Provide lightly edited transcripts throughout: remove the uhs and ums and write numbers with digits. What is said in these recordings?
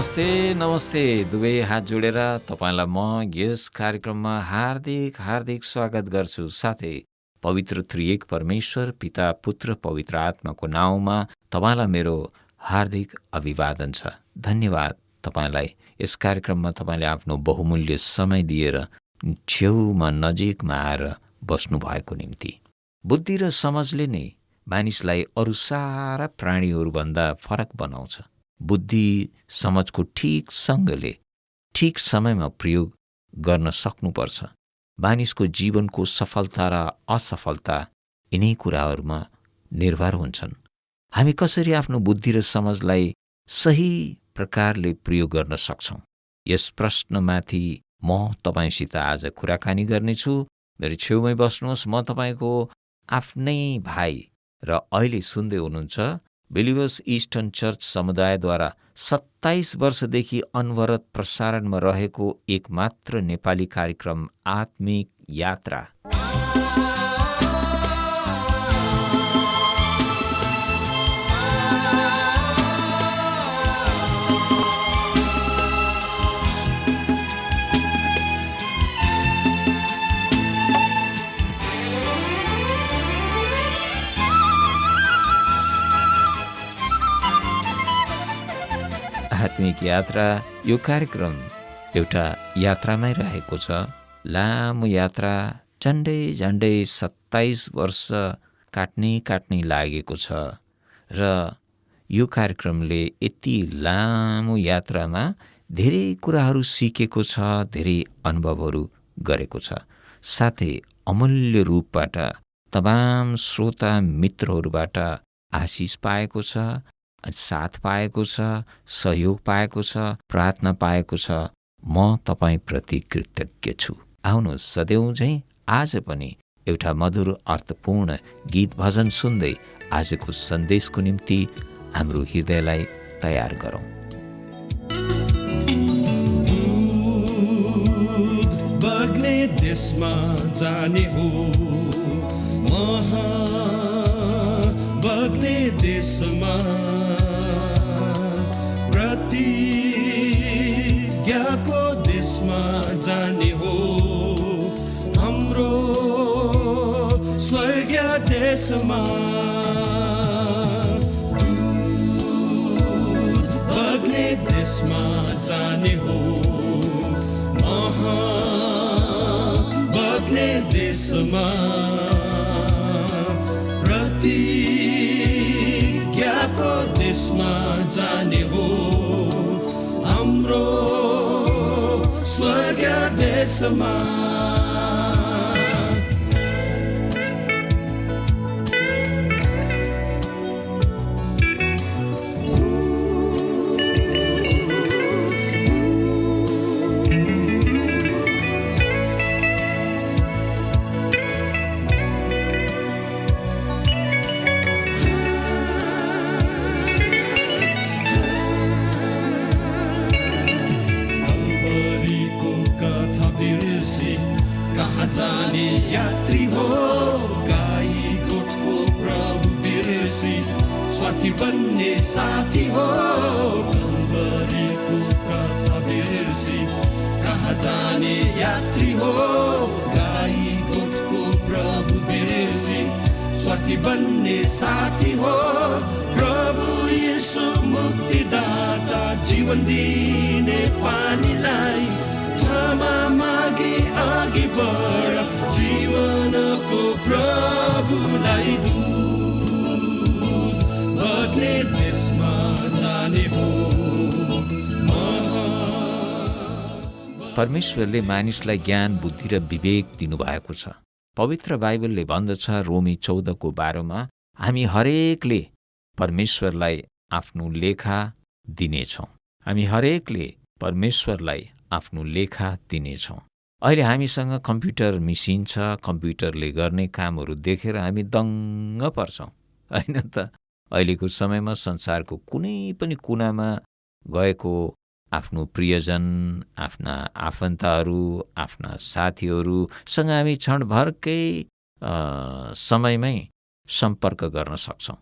नमस्ते नमस्ते दुवै हात जोडेर तपाईँलाई म यस कार्यक्रममा हार्दिक स्वागत गर्छु। साथै पवित्र त्रिएक परमेश्वर पिता पुत्र पवित्र आत्माको नाउँमा तपाईँलाई मेरो हार्दिक अभिवादन छ। धन्यवाद तपाईँलाई यस कार्यक्रममा तपाईँले आफ्नो बहुमूल्य समय दिएर छेउमा नजिकमा आएर बस्नु भएको निम्ति। बुद्धि र समझले नै मानिसलाई अरू सारा प्राणीहरूभन्दा फरक बनाउँछ। बुद्धि समझको ठिकसँगले ठिक समयमा प्रयोग गर्न सक्नुपर्छ। मानिसको जीवनको सफलता र असफलता यिनै कुराहरूमा निर्भर हुन्छन्। हामी कसरी आफ्नो बुद्धि र समझलाई सही प्रकारले प्रयोग गर्न सक्छौँ, यस प्रश्नमाथि म तपाईसित आज कुराकानी गर्नेछु। मेरो छेउमै बस्नुहोस्। म तपाईँको आफ्नै भाइ र अहिले सुन्दै हुनुहुन्छ बिलिभर्स इस्टर्न चर्च समुदायद्वारा 27 वर्षदेखि अनवरत प्रसारणमा रहेको एकमात्र नेपाली कार्यक्रम आत्मिक यात्रा। आत्मिक यात्रा यो कार्यक्रम एउटा यात्रामै रहेको छ। लामो यात्रा झन्डै 27 वर्ष काट्नै लागेको छ र यो कार्यक्रमले यति लामो यात्रामा धेरै कुराहरू सिकेको छ, धेरै अनुभवहरू गरेको छ। साथै अमूल्य रूपबाट तमाम श्रोता मित्रहरूबाट आशिष पाएको छ, साथ पाएको छ, सहयोग पाएको छ, प्रार्थना पाएको छ। म तपाईप्रति कृतज्ञ छु। आउनुहोस् सधैँ झैं आज पनि एउटा मधुर अर्थपूर्ण गीत भजन सुन्दै आजको सन्देशको निम्ति हाम्रो हृदयलाई तयार गरौँ। बग्ने देशमा जाने हो, बग्ने देशमा प्रतिज्ञाको देशमा जाने हो, हाम्रो स्वर्गीय देशमा। बग्ने देशमा जाने हो, बग्ने देशमा प्रतिज्ञाको देशमा जाने हो, हाम्रो स्वर्गीय देशमा। जाने यात्री हो, गाई गोठको प्रभु बिर्सी स्वार्थी बन्ने साथी हो। कल्वरीको कथा बिर्सी कहाँ जाने यात्री हो, गाई गोठको प्रभु बिर्सी स्वार्थी बन्ने साथी हो। प्रभु यीशु मुक्तिदाता जीवन दिने पानीलाई क्षमा मागी अघि बढ, जीवनको प्रभुलाई दूत बग्ने देशमा जाने हो। परमेश्वरले मानिसलाई ज्ञान बुद्धि र विवेक दिनुभएको छ। पवित्र बाइबलले भन्दछ रोमी 14:12 हामी हरेकले परमेश्वरलाई आफ्नो लेखा दिनेछौँ। हामी हरेकले परमेश्वरलाई आफ्नो लेखा दिनेछौँ। अहिले हामीसँग कम्प्युटर मिसिन छ। कम्प्युटरले गर्ने कामहरू देखेर हामी दङ्ग पर्छौँ, होइन त? अहिलेको समयमा संसारको कुनै पनि कुनामा गएको आफ्नो प्रियजन, आफ्ना आफन्तहरू, आफ्ना साथीहरूसँग हामी क्षणभरकै समयमै सम्पर्क गर्न सक्छौँ,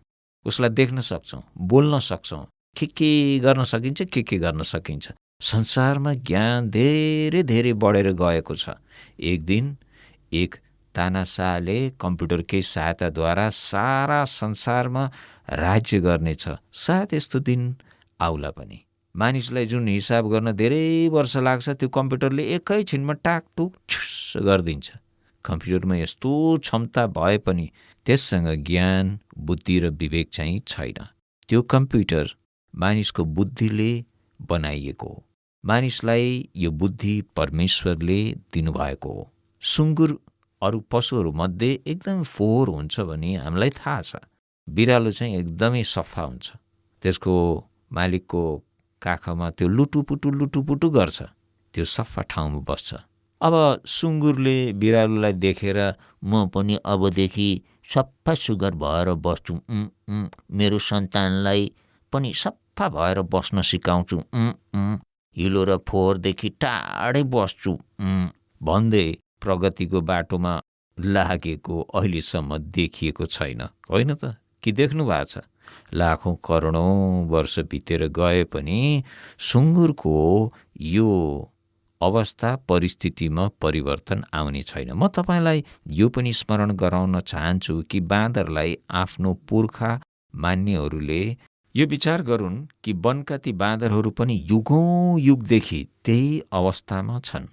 उसलाई देख्न सक्छौँ, बोल्न सक्छौँ, के गर्न सकिन्छ, के गर्न सकिन्छ। संसारमा ज्ञान धेरै धेरै बढेर गएको छ। एक दिन एक तानाशाहले कम्प्युटरकै सहायताद्वारा सारा संसारमा राज्य गर्नेछ। सायद यस्तो दिन आउला पनि। मानिसलाई जुन हिसाब गर्न धेरै वर्ष लाग्छ त्यो कम्प्युटरले एकैछिनमा टाकटुक छुस गरिदिन्छ। कम्प्युटरमा यस्तो क्षमता भए पनि त्यससँग ज्ञान, बुद्धि र विवेक चाहिँ छैन। त्यो कम्प्युटर मानिसको बुद्धिले बनाइएको हो। मानिसलाई यो बुद्धि परमेश्वरले दिनुभएको हो। सुँगुर अरू पशुहरूमध्ये एकदम फोहोर हुन्छ भने हामीलाई थाहा छ। बिरालो चाहिँ एकदमै सफा हुन्छ। त्यसको मालिकको काखमा त्यो लुटुपुटु गर्छ। त्यो सफा ठाउँमा बस्छ। अब सुँगुरले बिरालोलाई देखेर म पनि अबदेखि सफा सुग्घर भएर बस्छु, मेरो सन्तानलाई पनि सफा भएर बस्न सिकाउँछु, हिलो र फोहोरदेखि टाढै बस्छु भन्दै प्रगतिको बाटोमा लागेको अहिलेसम्म देखिएको छैन, होइन त? कि देख्नु भएको छ? लाखौँ करोडौँ वर्ष बितेर गए पनि सुँगुरको यो अवस्था परिस्थितिमा परिवर्तन आउने छैन। म तपाईँलाई यो पनि स्मरण गराउन चाहन्छु कि बाँदरलाई आफ्नो पुर्खा मान्नेहरूले यो विचार गरून् कि वनका ती बाँदरहरू पनि युगौँ युगदेखि त्यही अवस्थामा छन्।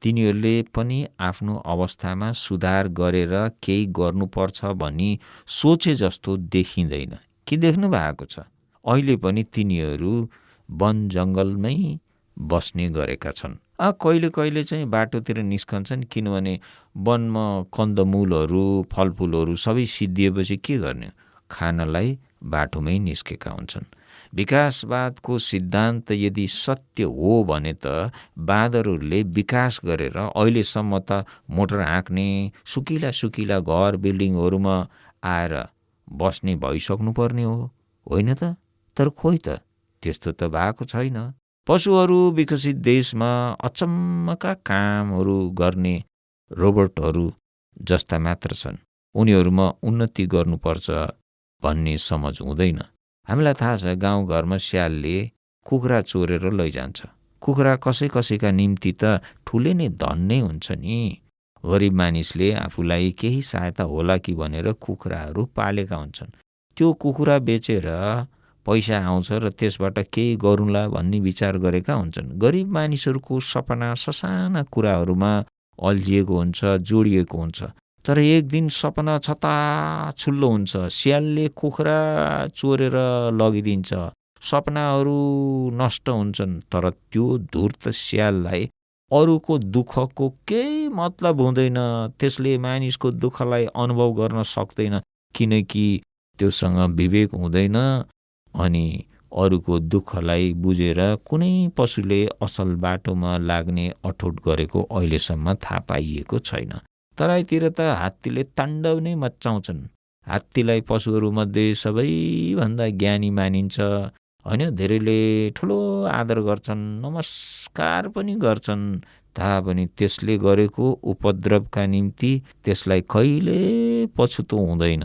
तिनीहरूले पनि आफ्नो अवस्थामा सुधार गरेर केही गर्नुपर्छ भनी सोचे जस्तो देखिँदैन। के देख्नु भएको छ? अहिले पनि तिनीहरू वन जङ्गलमै बस्ने गरेका छन्। कहिले कहिले चाहिँ बाटोतिर निस्कन्छन्, किनभने वनमा कन्दमूलहरू, फलफुलहरू सबै सिद्धिएपछि के गर्ने? खानलाई बाटोमै निस्केका हुन्छन्। विकासवादको सिद्धान्त यदि सत्य हो भने त बाँदरहरूले विकास गरेर अहिलेसम्म त मोटर हाँक्ने, सुकिला सुकिला घर बिल्डिङहरूमा आएर बस्ने भइसक्नु पर्ने हो, होइन त? तर खोइ त, त्यस्तो त भएको छैन। पशुहरू विकसित देशमा अचम्मका कामहरू गर्ने रोबोटहरू जस्ता मात्र छन्। उनीहरूमा उन्नति गर्नुपर्छ भन्ने समझ हुँदैन। हामीलाई थाहा छ गाउँघरमा स्यालले कुखुरा चोरेर लैजान्छ। कुखुरा कसैका निम्ति त ठुलै नै धन नै हुन्छ नि। गरिब मानिसले आफूलाई केही सहायता होला कि भनेर कुखुराहरू पालेका हुन्छन्। त्यो कुखुरा बेचेर पैसा आउँछ र त्यसबाट केही गरौँला भन्ने विचार गरेका हुन्छन्। गरिब मानिसहरूको सपना ससाना कुराहरूमा अल्झिएको हुन्छ, जोडिएको हुन्छ। तर एक दिन सपना छताछुल्लो हुन्छ। स्यालले कुखुरा चोरेर लगिदिन्छ। सपनाहरू नष्ट हुन्छन्। तर त्यो धूर्त स्याललाई अरूको दुःखको केही मतलब हुँदैन। त्यसले मानिसको दुःखलाई अनुभव गर्न सक्दैन, किनकि त्योसँग विवेक हुँदैन अनि अरूको दुःखलाई बुझेर कुनै पशुले असल बाटोमा लाग्ने अठोट गरेको अहिलेसम्म थाहा पाइएको छैन। तराईतिर त हात्तीले ताण्डव नै मच्चाउँछन्। हात्तीलाई पशुहरूमध्ये सबैभन्दा ज्ञानी मानिन्छ, होइन? धेरैले ठुलो आदर गर्छन्, नमस्कार पनि गर्छन्। थाहा पनि त्यसले गरेको उपद्रवका निम्ति त्यसलाई कहिले पछुतो हुँदैन।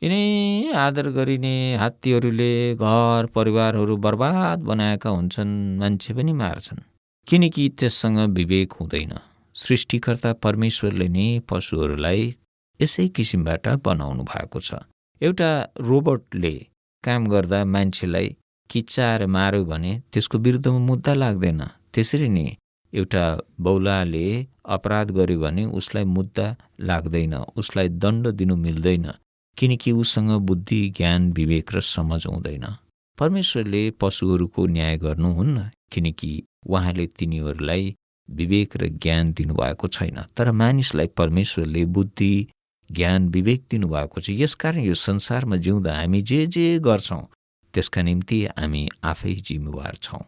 यिनै आदर गरिने हात्तीहरूले घर परिवारहरू बर्बाद बनाएका हुन्छन्, मान्छे पनि मार्छन्, किनकि त्यससँग विवेक हुँदैन। सृष्टिकर्ता परमेश्वरले नै पशुहरूलाई यसै किसिमबाट बनाउनु भएको छ। एउटा रोबोटले काम गर्दा मान्छेलाई किच्चाएर मार्यो भने त्यसको विरुद्धमा मुद्दा लाग्दैन। त्यसरी नै एउटा बौलाले अपराध गर्यो भने उसलाई मुद्दा लाग्दैन, उसलाई दण्ड दिनु मिल्दैन, किनकि उसँग बुद्धि, ज्ञान, विवेक र समझ हुँदैन। परमेश्वरले पशुहरूको न्याय गर्नुहुन्न, किनकि उहाँले तिनीहरूलाई विवेक र ज्ञान दिनुभएको छैन। तर मानिसलाई परमेश्वरले बुद्धि, ज्ञान, विवेक दिनुभएको छ। यसकारण यो संसारमा जिउँदा हामी जे गर्छौँ त्यसका निम्ति हामी आफै जिम्मेवार छौँ।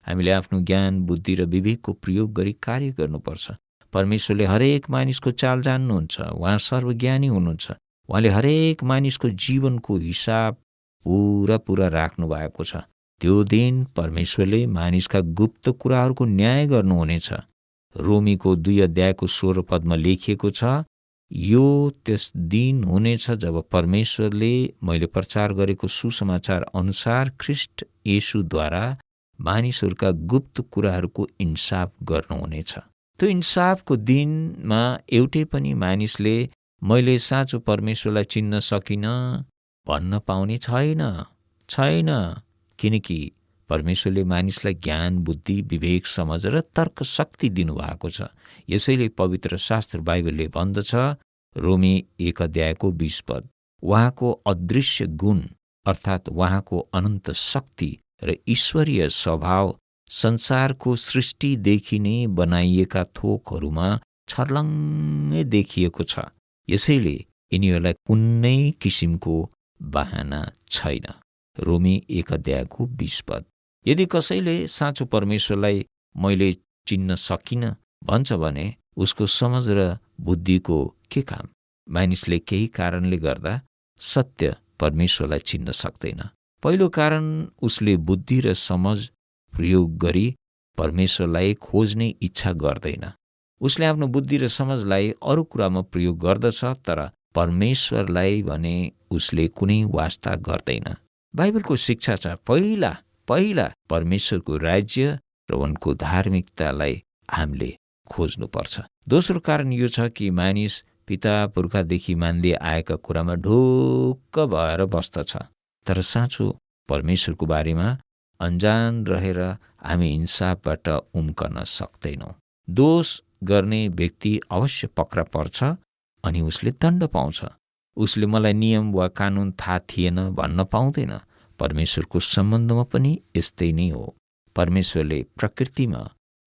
हामीले आफ्नो ज्ञान, बुद्धि र विवेकको प्रयोग गरी कार्य गर्नुपर्छ। परमेश्वरले हरेक मानिसको चाल जान्नुहुन्छ। उहाँ सर्वज्ञानी हुनुहुन्छ। उहाँले हरेक मानिसको जीवनको हिसाब पुरा राख्नु भएको छ। त्यो दिन परमेश्वरले मानिसका गुप्त कुराहरूको न्याय गर्नुहुनेछ। रोमीको 2 अध्यायको 16 पदमा लेखिएको छ, यो त्यस दिन हुनेछ जब परमेश्वरले मैले प्रचार गरेको सुसमाचार अनुसार ख्रीष्ट येशूद्वारा मानिसहरूका गुप्त कुराहरूको इन्साफ गर्नुहुनेछ। त्यो इन्साफको दिनमा एउटै पनि मानिसले मैले साँचो परमेश्वरलाई चिन्न सकिनँ भन्न पाउने छैन, किनकि परमेश्वरले मानिसलाई ज्ञान, बुद्धि, विवेक, समझ र तर्क शक्ति दिनुभएको छ। यसैले पवित्र शास्त्र बाइबलले भन्दछ, रोमी 1:20 उहाँको अदृश्य गुण अर्थात् उहाँको अनन्त शक्ति र ईश्वरीय स्वभाव संसारको सृष्टिदेखि नै बनाइएका थोकहरूमा छर्लङ्गै देखिएको छ। यसैले यिनीहरूलाई कुनै किसिमको बहाना छैन। रोमी 1:20 यदि कसैले साँचो परमेश्वरलाई मैले चिन्न सकिनँ भन्छ भने उसको समझ र बुद्धिको के काम? मानिसले केही कारणले गर्दा सत्य परमेश्वरलाई चिन्न सक्दैन। पहिलो कारण उसले बुद्धि र समझ प्रयोग गरी परमेश्वरलाई खोज्ने इच्छा गर्दैन। उसले आफ्नो बुद्धि र समझलाई अरू कुरामा प्रयोग गर्दछ, तर परमेश्वरलाई भने उसले कुनै वास्ता गर्दैन। बाइबलको शिक्षा छ, पहिला परमेश्वरको राज्य र उनको धार्मिकतालाई हामीले खोज्नुपर्छ। दोस्रो कारण यो छ कि मानिस पिता पुर्खादेखि मान्दै आएका कुरामा ढुक्क भएर बस्दछ, तर साँचो परमेश्वरको बारेमा अनजान रहेर हामी इन्साफबाट उम्कन सक्दैनौँ। दोष गर्ने व्यक्ति अवश्य पक्रा पर्छ अनि उसले दण्ड पाउँछ। उसले मलाई नियम वा कानुन थाहा थिएन भन्न पाउँदैन। परमेश्वरको सम्बन्धमा पनि यस्तै नै हो। परमेश्वरले प्रकृतिमा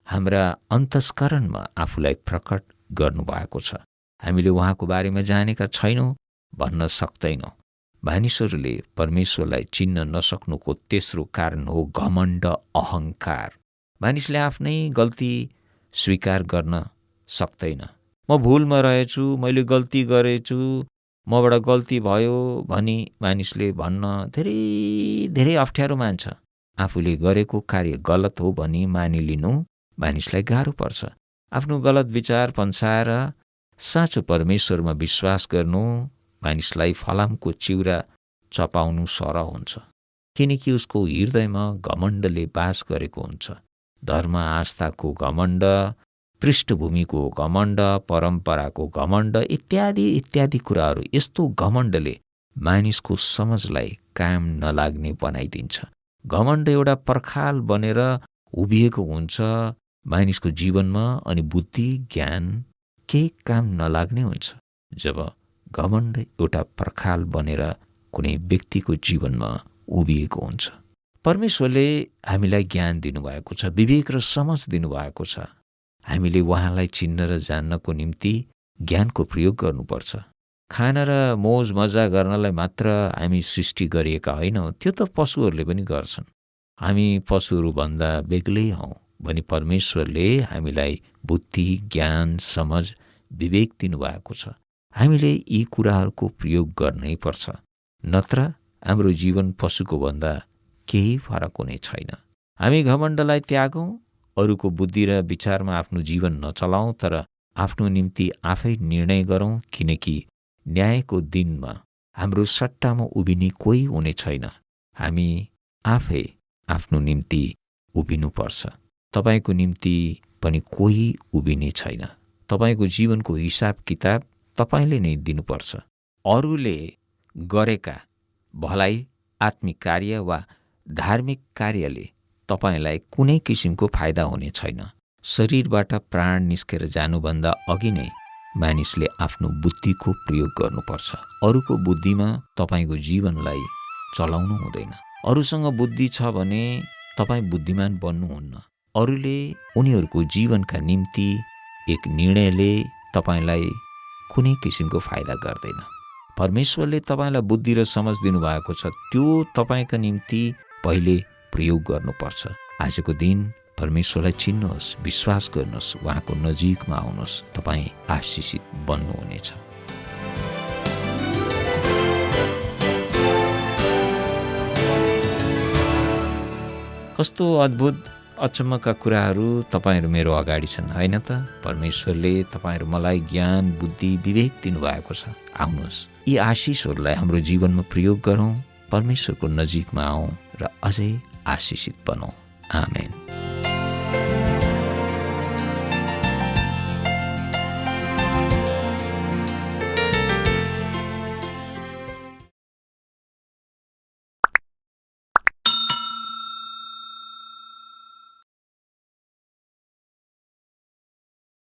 हाम्रा अन्तस्करणमा आफूलाई प्रकट गर्नुभएको छ। हामीले उहाँको बारेमा जानेका छैनौँ भन्न सक्दैनौँ। मानिसहरूले परमेश्वरलाई चिन्न नसक्नुको तेस्रो कारण हो घमण्ड, अहङ्कार। मानिसले आफ्नै गल्ती स्वीकार गर्न सक्दैन। म भुलमा रहेछु, मैले गल्ती गरेछु, मबाट गल्ती भयो भनी मानिसले भन्न धेरै अप्ठ्यारो मान्छ। आफूले गरेको कार्य गलत हो भनी मानिलिनु मानिसलाई गाह्रो पर्छ। आफ्नो गलत विचार पन्साएर साँचो परमेश्वरमा विश्वास गर्नु मानिसलाई फलामको चिउरा चपाउनु सरह हुन्छ, किनकि उसको हृदयमा घमण्डले बास गरेको हुन्छ। धर्म, आस्थाको घमण्ड, पृष्ठभूमिको घमण्ड, परम्पराको घमण्ड इत्यादि कुराहरू। यस्तो घमण्डले मानिसको समझलाई काम नलाग्ने बनाइदिन्छ। घमण्ड एउटा पर्खाल बनेर उभिएको हुन्छ मानिसको जीवनमा, अनि बुद्धि, ज्ञान केही काम नलाग्ने हुन्छ जब घमण्ड एउटा पर्खाल बनेर कुनै व्यक्तिको जीवनमा उभिएको हुन्छ। परमेश्वरले हामीलाई ज्ञान दिनुभएको छ, विवेक र समझ दिनुभएको छ। हामीले उहाँलाई चिन्न र जान्नको निम्ति ज्ञानको प्रयोग गर्नुपर्छ। खाना र मोज मजा गर्नलाई मात्र हामी सृष्टि गरिएका होइनौँ, त्यो त पशुहरूले पनि गर्छन्। हामी पशुहरूभन्दा बेग्लै हौँ भनी परमेश्वरले हामीलाई बुद्धि, ज्ञान, समझ, विवेक दिनुभएको छ। हामीले यी कुराहरूको प्रयोग गर्नै पर्छ, नत्र हाम्रो जीवन पशुको भन्दा केही फरक हुने छैन। हामी घमण्डलाई त्यागौँ, अरूको बुद्धि र विचारमा आफ्नो जीवन नचलाउँ, तर आफ्नो निम्ति आफै निर्णय गरौँ, किनकि न्यायको दिनमा हाम्रो सट्टामा उभिने कोही हुने छैन। हामी आफै आफ्नो निम्ति उभिनुपर्छ। तपाईको निम्ति पनि कोही उभिने छैन। तपाईको जीवनको हिसाब किताब तपाईले नै दिनुपर्छ। अरूले गरेका भलाइ, आत्मिक कार्य वा धार्मिक कार्यले तपाईलाई कुनै किसिमको फाइदा हुने छैन। शरीरबाट प्राण निस्केर जानुभन्दा अघि नै मानिसले आफ्नो बुद्धिको प्रयोग गर्नुपर्छ। अरूको बुद्धिमा तपाईको जीवनलाई चलाउनु हुँदैन। अरूसँग बुद्धि छ भने तपाईँ बुद्धिमान बन्नुहुन्न। अरूले उनीहरूको जीवनका निम्ति एक निर्णयले तपाईलाई कुनै किसिमको फाइदा गर्दैन। परमेश्वरले तपाईलाई बुद्धि र समझ दिनुभएको छ, त्यो तपाईका निम्ति पहिले प्रयोग गर्नुपर्छ। आजको दिन परमेश्वरलाई चिन्नुहोस्, विश्वास गर्नुहोस्, उहाँको नजिकमा आउनुहोस्, तपाईँ आशिषित बन्नुहुनेछ। कस्तो अद्भुत अचम्मका कुराहरू तपाईँहरू मेरो अगाडि छन्, होइन त? परमेश्वरले तपाईँहरू मलाई ज्ञान, बुद्धि, विवेक दिनुभएको छ। आउनुहोस्, यी आशिषहरूलाई हाम्रो जीवनमा प्रयोग गरौँ, परमेश्वरको नजिकमा आउँ र अझै आशिषित बनौँ। आमेन।